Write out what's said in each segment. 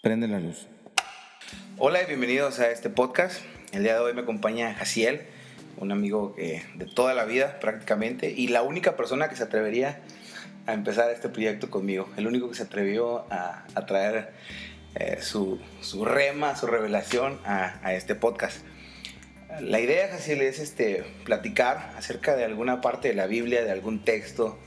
Prende la luz. Hola y bienvenidos a este podcast. El día de hoy me acompaña Jaciel, un amigo de toda la vida prácticamente, y la única persona que se atrevería a empezar este proyecto conmigo, el único que se atrevió a traer su rema, su revelación a este podcast. La idea, Jaciel, es platicar acerca de alguna parte de la Biblia, de algún texto,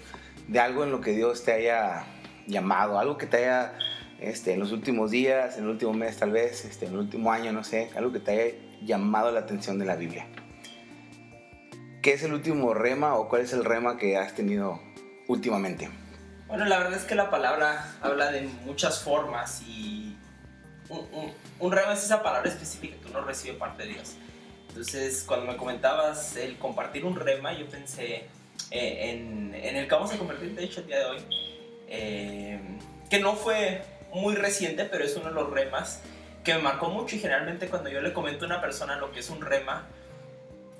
de algo en lo que Dios te haya llamado, algo que te haya en los últimos días, en el último mes tal vez, en el último año, no sé, algo que te haya llamado la atención de la Biblia. ¿Qué es el último rema o cuál es el rema que has tenido últimamente? Bueno, la verdad es que la palabra habla de muchas formas y un rema es esa palabra específica que uno recibe de parte de Dios. Entonces, cuando me comentabas el compartir un rema, yo pensé en el que vamos a compartir, de hecho, el día de hoy, que no fue muy reciente, pero es uno de los remas que me marcó mucho. Y generalmente cuando yo le comento a una persona lo que es un rema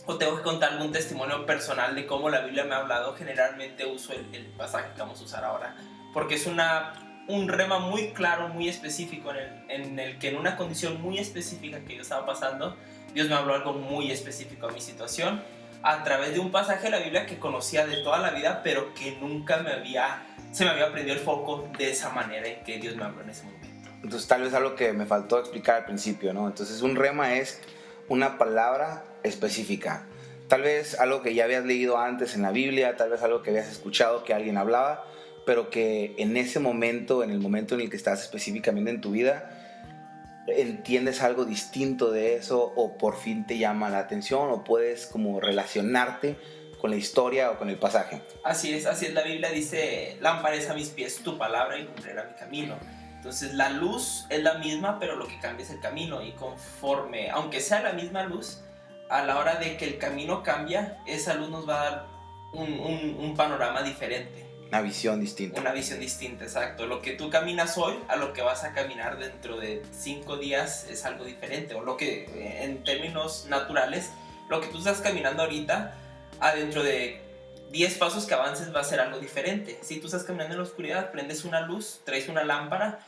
o tengo que contar algún testimonio personal de cómo la Biblia me ha hablado, generalmente uso el pasaje que vamos a usar ahora, porque es un rema muy claro, muy específico, en el que en una condición muy específica que yo estaba pasando, Dios me habló algo muy específico a mi situación a través de un pasaje de la Biblia que conocía de toda la vida, pero que nunca se me había prendido el foco de esa manera en que Dios me habló en ese momento. Entonces tal vez algo que me faltó explicar al principio, ¿no? Entonces un rema es una palabra específica. Tal vez algo que ya habías leído antes en la Biblia, tal vez algo que habías escuchado que alguien hablaba, pero que en ese momento, en el momento en el que estás específicamente en tu vida, entiendes algo distinto de eso o por fin te llama la atención o puedes como relacionarte con la historia o con el pasaje. Así es, la Biblia dice: lámpara es a mis pies tu palabra y lumbrera mi camino. Entonces la luz es la misma, pero lo que cambia es el camino, y conforme, aunque sea la misma luz, a la hora de que el camino cambia, esa luz nos va a dar un panorama diferente. Una visión distinta. Una visión distinta, exacto. Lo que tú caminas hoy a lo que vas a caminar dentro de 5 días es algo diferente. O lo que, en términos naturales, lo que tú estás caminando ahorita, adentro de 10 pasos que avances va a ser algo diferente. Si tú estás caminando en la oscuridad, prendes una luz, traes una lámpara,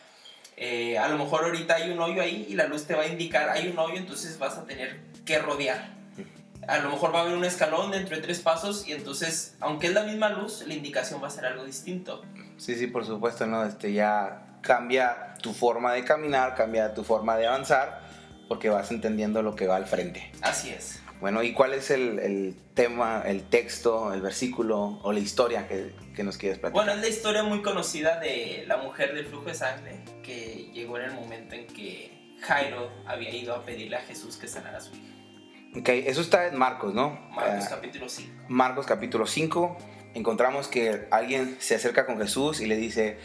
a lo mejor ahorita hay un hoyo ahí y la luz te va a indicar hay un hoyo, entonces vas a tener que rodear. A lo mejor va a haber un escalón dentro de 3 pasos y entonces, aunque es la misma luz, la indicación va a ser algo distinto. Sí, por supuesto, ¿no? Ya cambia tu forma de caminar, cambia tu forma de avanzar, porque vas entendiendo lo que va al frente. Así es. Bueno, ¿y cuál es el tema, el texto, el versículo o la historia que nos quieres platicar? Bueno, es la historia muy conocida de la mujer del flujo de sangre, que llegó en el momento en que Jairo había ido a pedirle a Jesús que sanara a su hija. Ok, eso está en Marcos, ¿no? Marcos capítulo 5. Marcos capítulo 5, encontramos que alguien se acerca con Jesús y le dice: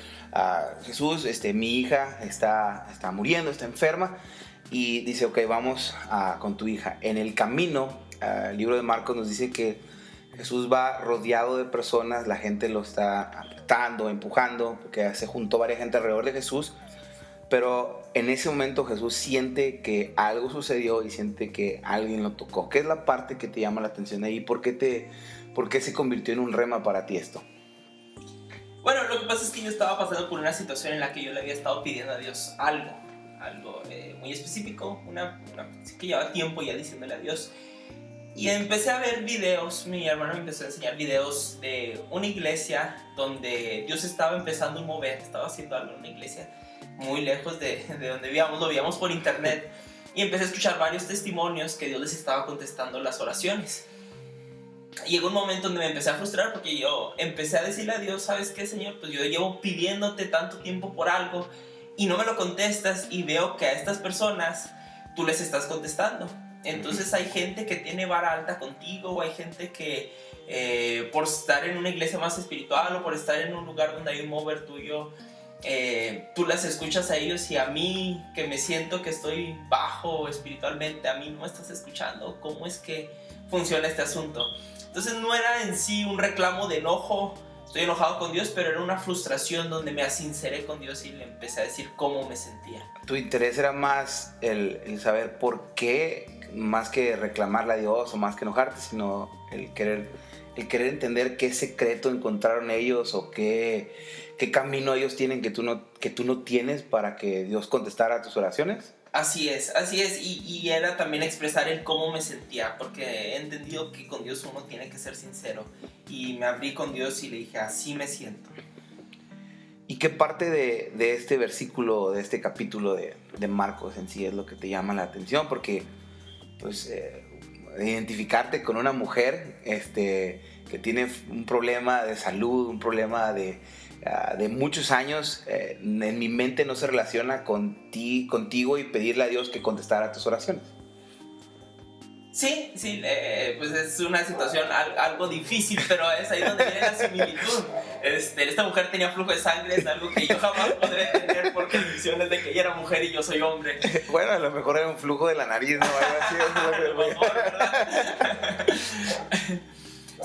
Jesús, mi hija está muriendo, está enferma. Y dice: ok, vamos con tu hija. En el camino, el libro de Marcos nos dice que Jesús va rodeado de personas, la gente lo está apretando, empujando, porque se juntó varias gente alrededor de Jesús. Pero en ese momento Jesús siente que algo sucedió y siente que alguien lo tocó. ¿Qué es la parte que te llama la atención ahí? ¿Por qué se convirtió en un rema para ti esto? Bueno, lo que pasa es que yo estaba pasando por una situación en la que yo le había estado pidiendo a Dios algo muy específico, que llevaba tiempo ya diciéndole a Dios. Y empecé a ver videos, mi hermano me empezó a enseñar videos de una iglesia donde Dios estaba empezando a mover, estaba haciendo algo en una iglesia muy lejos de donde vivíamos, lo veíamos por internet, y empecé a escuchar varios testimonios que Dios les estaba contestando las oraciones. Llegó un momento donde me empecé a frustrar porque yo empecé a decirle a Dios: ¿sabes qué, Señor? Pues yo llevo pidiéndote tanto tiempo por algo y no me lo contestas, y veo que a estas personas tú les estás contestando. Entonces hay gente que tiene vara alta contigo, o hay gente que por estar en una iglesia más espiritual o por estar en un lugar donde hay un mover tuyo, tú las escuchas a ellos, y a mí, que me siento que estoy bajo espiritualmente, a mí no me estás escuchando. ¿Cómo es que funciona este asunto? Entonces no era en sí un reclamo de enojo, estoy enojado con Dios, pero era una frustración donde me asinceré con Dios y le empecé a decir cómo me sentía. Tu interés era más el saber por qué, más que reclamarle a Dios o más que enojarte, sino el querer entender qué secreto encontraron ellos o qué qué camino ellos tienen que tú no tienes para que Dios contestara a tus oraciones. Así es, y era también expresar el cómo me sentía, porque he entendido que con Dios uno tiene que ser sincero, y me abrí con Dios y le dije, así me siento. ¿Y qué parte de este versículo, de este capítulo de Marcos en sí es lo que te llama la atención? Porque pues identificarte con una mujer que tiene un problema de salud, un problema de muchos años, en mi mente no se relaciona contigo y pedirle a Dios que contestara tus oraciones. Sí, pues es una situación algo difícil, pero es ahí donde viene la similitud. Esta mujer tenía flujo de sangre, es algo que yo jamás podré tener por condiciones de que ella era mujer y yo soy hombre. Bueno, a lo mejor era un flujo de la nariz, ¿no? Algo así.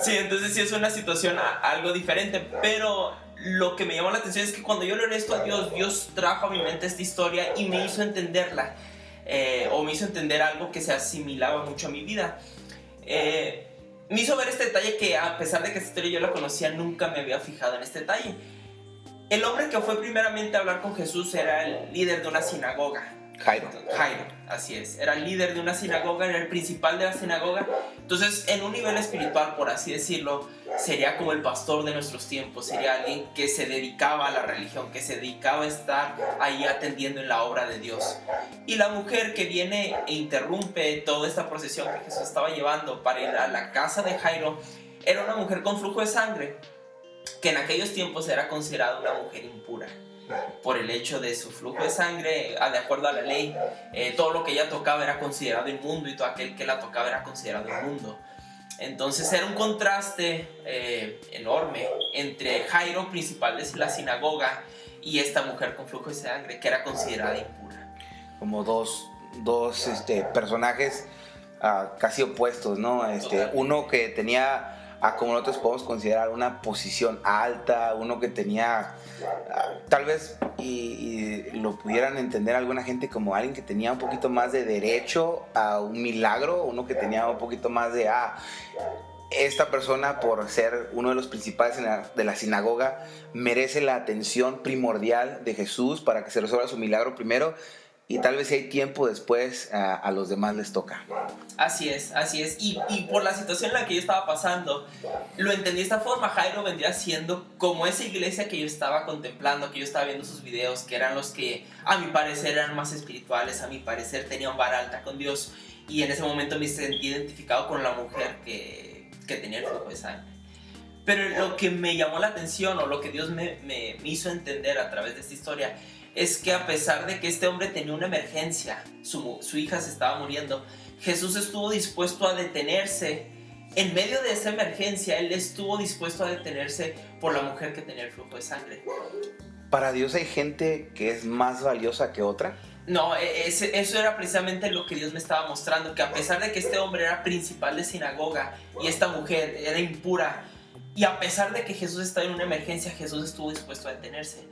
Sí, entonces sí es una situación algo diferente, pero lo que me llamó la atención es que cuando yo le oré esto a Dios, Dios trajo a mi mente esta historia y me hizo entenderla. O me hizo entender algo que se asimilaba mucho a mi vida. Me hizo ver este detalle que, a pesar de que esta historia yo la conocía, nunca me había fijado en este detalle. El hombre que fue primeramente a hablar con Jesús era el líder de una sinagoga. Jairo, así es. Era el líder de una sinagoga, era el principal de la sinagoga. Entonces, en un nivel espiritual, por así decirlo, sería como el pastor de nuestros tiempos. Sería alguien que se dedicaba a la religión, que se dedicaba a estar ahí atendiendo en la obra de Dios. Y la mujer que viene e interrumpe toda esta procesión que Jesús estaba llevando para ir a la casa de Jairo, era una mujer con flujo de sangre, que en aquellos tiempos era considerada una mujer impura. Por el hecho de su flujo de sangre, de acuerdo a la ley, todo lo que ella tocaba era considerado inmundo y todo aquel que la tocaba era considerado inmundo. Entonces era un contraste enorme entre Jairo, principal de la sinagoga, y esta mujer con flujo de sangre que era considerada impura. Como dos personajes casi opuestos, ¿no? Uno que tenía, como nosotros podemos considerar, una posición alta, uno que tenía, tal vez, y lo pudieran entender alguna gente como alguien que tenía un poquito más de derecho a un milagro, uno que tenía un poquito más de, esta persona, por ser uno de los principales de la sinagoga, merece la atención primordial de Jesús para que se resuelva su milagro primero, y tal vez si hay tiempo después, a los demás les toca. Así es. Y por la situación en la que yo estaba pasando, lo entendí de esta forma. Jairo vendría siendo como esa iglesia que yo estaba contemplando, que yo estaba viendo sus videos, que eran los que a mi parecer eran más espirituales, a mi parecer tenían vara alta con Dios. Y en ese momento me sentí identificado con la mujer que tenía el flujo de sangre. Pero lo que me llamó la atención, o lo que Dios me hizo entender a través de esta historia, es que a pesar de que este hombre tenía una emergencia, su hija se estaba muriendo, Jesús estuvo dispuesto a detenerse. En medio de esa emergencia, Él estuvo dispuesto a detenerse por la mujer que tenía el flujo de sangre. ¿Para Dios hay gente que es más valiosa que otra? No, eso era precisamente lo que Dios me estaba mostrando, que a pesar de que este hombre era principal de sinagoga y esta mujer era impura, y a pesar de que Jesús estaba en una emergencia, Jesús estuvo dispuesto a detenerse.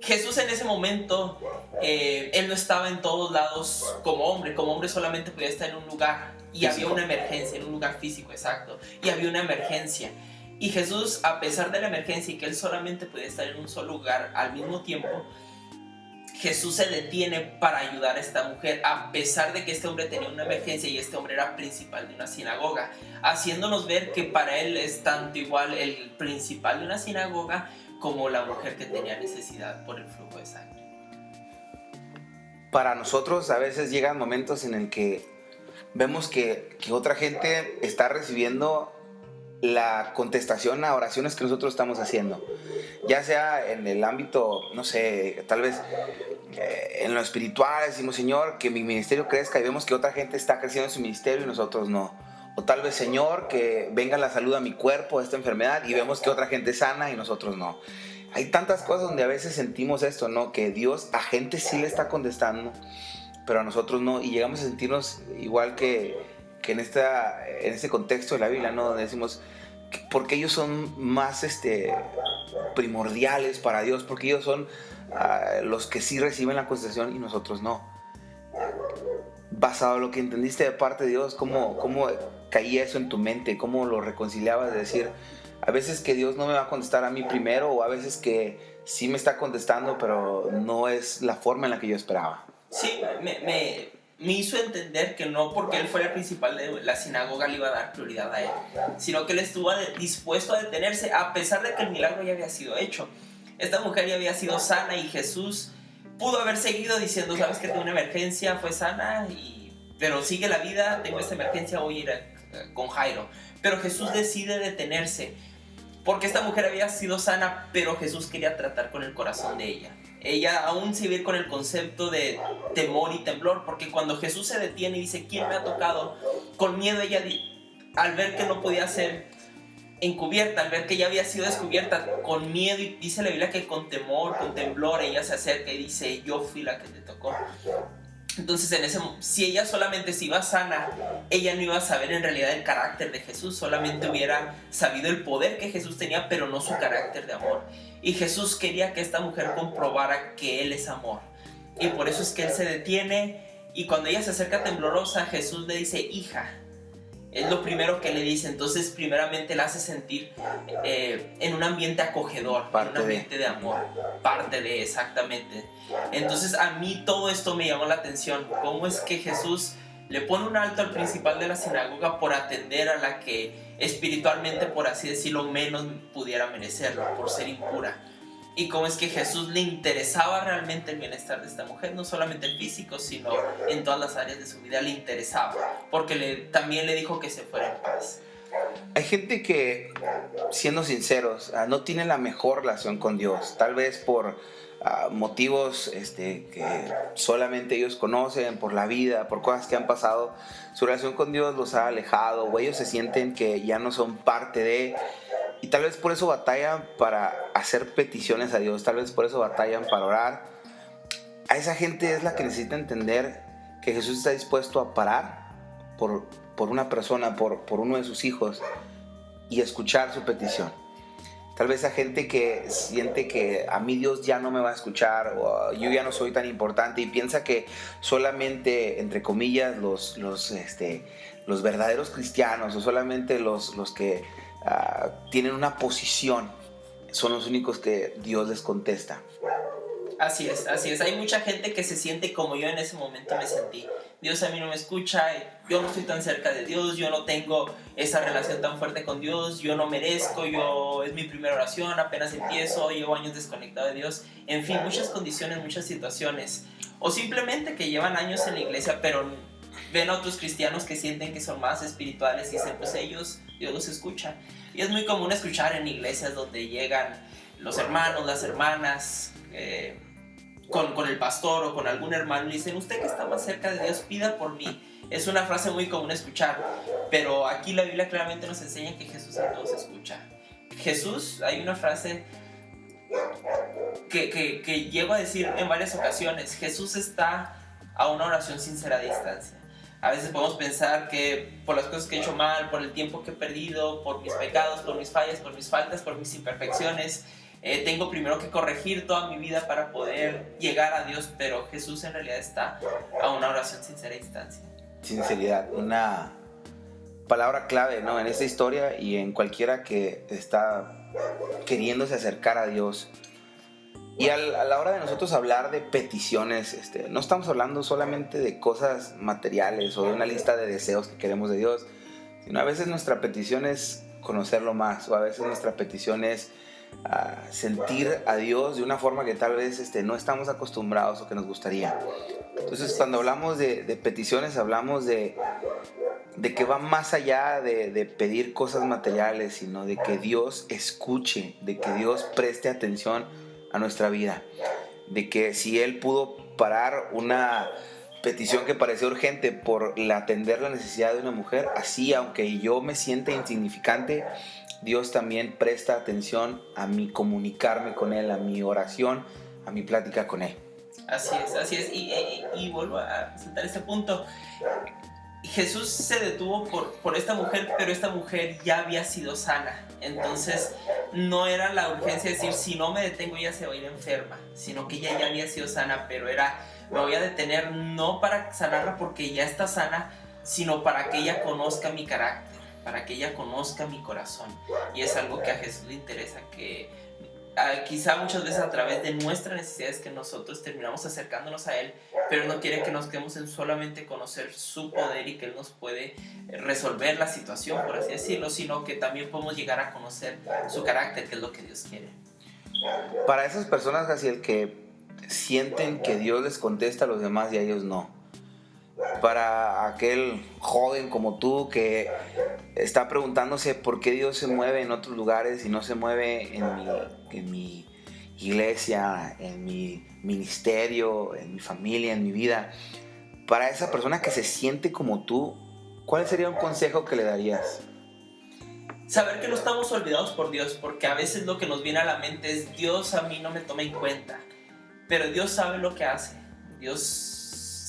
Jesús en ese momento, Él no estaba en todos lados como hombre solamente podía estar en un lugar y físico. Había una emergencia, en un lugar físico, exacto, y había una emergencia. Y Jesús, a pesar de la emergencia y que Él solamente podía estar en un solo lugar al mismo tiempo, Jesús se detiene para ayudar a esta mujer, a pesar de que este hombre tenía una emergencia y este hombre era principal de una sinagoga, haciéndonos ver que para Él es tanto igual el principal de una sinagoga como la mujer que tenía necesidad por el flujo de sangre. Para nosotros a veces llegan momentos en el que vemos que otra gente está recibiendo la contestación a oraciones que nosotros estamos haciendo, ya sea en el ámbito, no sé, tal vez en lo espiritual. Decimos, Señor, que mi ministerio crezca, y vemos que otra gente está creciendo en su ministerio y nosotros no. O tal vez, Señor, que venga la salud a mi cuerpo, a esta enfermedad, y vemos que otra gente sana y nosotros no. Hay tantas cosas donde a veces sentimos esto, ¿no? Que Dios a gente sí le está contestando, pero a nosotros no, y llegamos a sentirnos igual que en este contexto de la Biblia, ¿no? Donde decimos, porque ellos son más primordiales para Dios, porque ellos son los que sí reciben la contestación y nosotros no. Basado en lo que entendiste de parte de Dios, ¿cómo caía eso en tu mente? ¿Cómo lo reconciliabas de decir, a veces que Dios no me va a contestar a mí primero, o a veces que sí me está contestando, pero no es la forma en la que yo esperaba. Sí, me hizo entender que no porque él fuera el principal de la sinagoga le iba a dar prioridad a él, sino que él estuvo dispuesto a detenerse a pesar de que el milagro ya había sido hecho. Esta mujer ya había sido sana y Jesús pudo haber seguido diciendo, sabes que tengo una emergencia, fue sana, pero sigue la vida, tengo esta emergencia, voy a ir con Jairo. Pero Jesús decide detenerse porque esta mujer había sido sana, pero Jesús quería tratar con el corazón de ella. Ella aún se ve con el concepto de temor y temblor, porque cuando Jesús se detiene y dice, ¿quién me ha tocado? Con miedo ella, al ver que no podía ser encubierta, al ver que ya había sido descubierta, con miedo, y dice la Biblia que con temor, con temblor, ella se acerca y dice, yo fui la que te tocó. Entonces, si ella solamente se iba sana, ella no iba a saber en realidad el carácter de Jesús, solamente hubiera sabido el poder que Jesús tenía, pero no su carácter de amor. Y Jesús quería que esta mujer comprobara que Él es amor. Y por eso es que Él se detiene, y cuando ella se acerca temblorosa, Jesús le dice, hija. Es lo primero que le dice. Entonces primeramente la hace sentir en un ambiente acogedor, en un ambiente de amor, parte de, exactamente. Entonces a mí todo esto me llamó la atención, cómo es que Jesús le pone un alto al principal de la sinagoga por atender a la que espiritualmente, por así decirlo, menos pudiera merecerlo, por ser impura. Y cómo es que Jesús le interesaba realmente el bienestar de esta mujer, no solamente el físico, sino en todas las áreas de su vida le interesaba, porque también le dijo que se fuera en paz. Hay gente que, siendo sinceros, no tiene la mejor relación con Dios, tal vez por motivos que solamente ellos conocen, por la vida, por cosas que han pasado. Su relación con Dios los ha alejado, o ellos se sienten que ya no son parte de... Y tal vez por eso batallan para hacer peticiones a Dios, tal vez por eso batallan para orar. A esa gente es la que necesita entender que Jesús está dispuesto a parar por una persona, por uno de sus hijos, y escuchar su petición. Tal vez a gente que siente que a mí Dios ya no me va a escuchar, o yo ya no soy tan importante, y piensa que solamente, entre comillas, los verdaderos cristianos, o solamente los que tienen una posición, son los únicos que Dios les contesta. Así es. Hay mucha gente que se siente como yo en ese momento me sentí. Dios a mí no me escucha, yo no estoy tan cerca de Dios, yo no tengo esa relación tan fuerte con Dios, yo no merezco, es mi primera oración, apenas empiezo, llevo años desconectado de Dios. En fin, muchas condiciones, muchas situaciones. O simplemente que llevan años en la iglesia, pero ven a otros cristianos que sienten que son más espirituales y dicen, pues ellos, Dios los escucha. Y es muy común escuchar en iglesias donde llegan los hermanos, las hermanas, con el pastor o con algún hermano y dicen, usted que está más cerca de Dios, pida por mí. Es una frase muy común escuchar, pero aquí la Biblia claramente nos enseña que Jesús a todos escucha. Jesús, hay una frase que llego a decir en varias ocasiones, Jesús está a una oración sincera a distancia. A veces podemos pensar que por las cosas que he hecho mal, por el tiempo que he perdido, por mis pecados, por mis fallas, por mis faltas, por mis imperfecciones, tengo primero que corregir toda mi vida para poder llegar a Dios, pero Jesús en realidad está a una oración sincera a distancia. Sinceridad, una palabra clave, ¿no? En esta historia y en cualquiera que está queriéndose acercar a Dios. Y a la hora de nosotros hablar de peticiones, no estamos hablando solamente de cosas materiales o de una lista de deseos que queremos de Dios, sino a veces nuestra petición es conocerlo más, o a veces nuestra petición es sentir a Dios de una forma que tal vez no estamos acostumbrados o que nos gustaría. Entonces, cuando hablamos de peticiones, hablamos de que va más allá de pedir cosas materiales, sino de que Dios escuche, de que Dios preste atención a nuestra vida, de que si Él pudo parar una petición que parecía urgente por atender la necesidad de una mujer, así aunque yo me sienta insignificante, Dios también presta atención a mi comunicarme con Él, a mi oración, a mi plática con Él. Así es, y vuelvo a sentar este punto. Jesús se detuvo por esta mujer, pero esta mujer ya había sido sana. Entonces no era la urgencia de decir, si no me detengo ella se va a ir enferma, sino que ella ya había sido sana, pero me voy a detener no para sanarla porque ya está sana, sino para que ella conozca mi carácter, para que ella conozca mi corazón. Y es algo que a Jesús le interesa, que quizá muchas veces a través de nuestras necesidades que nosotros terminamos acercándonos a Él, pero no quiere que nos quedemos en solamente conocer su poder y que Él nos puede resolver la situación, por así decirlo, sino que también podemos llegar a conocer su carácter, que es lo que Dios quiere. Para esas personas, Jaciel, que sienten que Dios les contesta a los demás y a ellos no. Para aquel joven como tú que está preguntándose por qué Dios se mueve en otros lugares y no se mueve en mi iglesia, en mi ministerio, en mi familia, en mi vida. Para esa persona que se siente como tú, ¿cuál sería un consejo que le darías? Saber que no estamos olvidados por Dios, porque a veces lo que nos viene a la mente es: Dios a mí no me toma en cuenta, pero Dios sabe lo que hace. Dios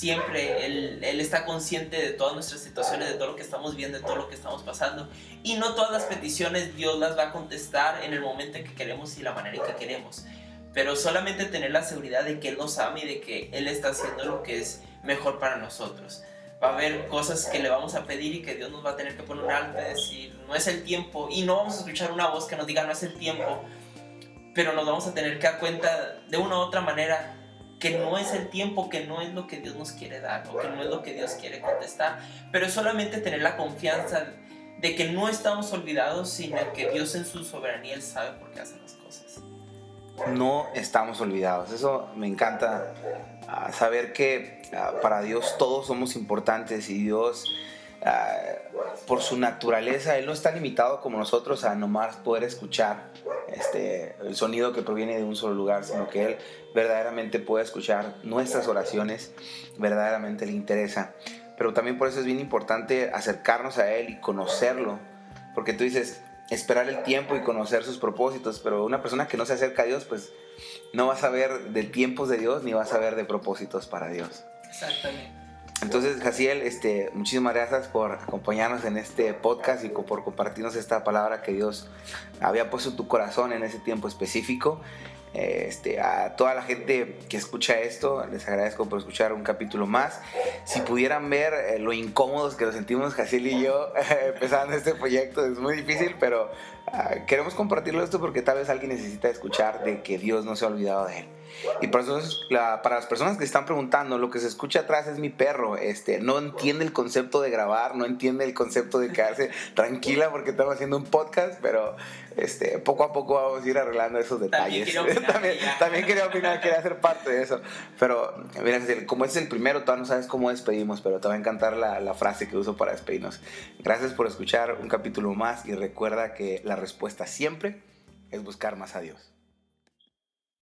siempre, Él está consciente de todas nuestras situaciones, de todo lo que estamos viendo, de todo lo que estamos pasando, y no todas las peticiones Dios las va a contestar en el momento en que queremos y la manera en que queremos, pero solamente tener la seguridad de que Él nos ama y de que Él está haciendo lo que es mejor para nosotros. Va a haber cosas que le vamos a pedir y que Dios nos va a tener que poner un alto y decir: no es el tiempo, y no vamos a escuchar una voz que nos diga: no es el tiempo, pero nos vamos a tener que dar cuenta de una u otra manera que no es el tiempo, que no es lo que Dios nos quiere dar o que no es lo que Dios quiere contestar, pero es solamente tener la confianza de que no estamos olvidados, sino que Dios en su soberanía Él sabe por qué hace las cosas. No estamos olvidados. Eso me encanta, saber que para Dios todos somos importantes y Dios, por su naturaleza, Él no está limitado como nosotros a nomás poder escuchar el sonido que proviene de un solo lugar, sino que Él verdaderamente puede escuchar nuestras oraciones, verdaderamente le interesa. Pero también por eso es bien importante acercarnos a Él y conocerlo, porque tú dices esperar el tiempo y conocer sus propósitos, pero una persona que no se acerca a Dios, pues no va a saber de tiempos de Dios ni va a saber de propósitos para Dios. Exactamente. Entonces, Jaciel, muchísimas gracias por acompañarnos en este podcast y por compartirnos esta palabra que Dios había puesto en tu corazón en ese tiempo específico. A toda la gente que escucha esto, les agradezco por escuchar un capítulo más. Si pudieran ver lo incómodos que nos sentimos Jaciel y yo empezando este proyecto, es muy difícil, pero queremos compartirlo esto porque tal vez alguien necesita escuchar de que Dios no se ha olvidado de él. Y para las personas que están preguntando, lo que se escucha atrás es mi perro. No entiende el concepto de grabar, no entiende el concepto de quedarse tranquila porque estamos haciendo un podcast, pero poco a poco vamos a ir arreglando esos detalles. También quería opinar, quería ser parte de eso. Pero mira, como es el primero, todavía no sabes cómo despedimos, pero te va a encantar la frase que uso para despedirnos. Gracias por escuchar un capítulo más y recuerda que la respuesta siempre es buscar más a Dios.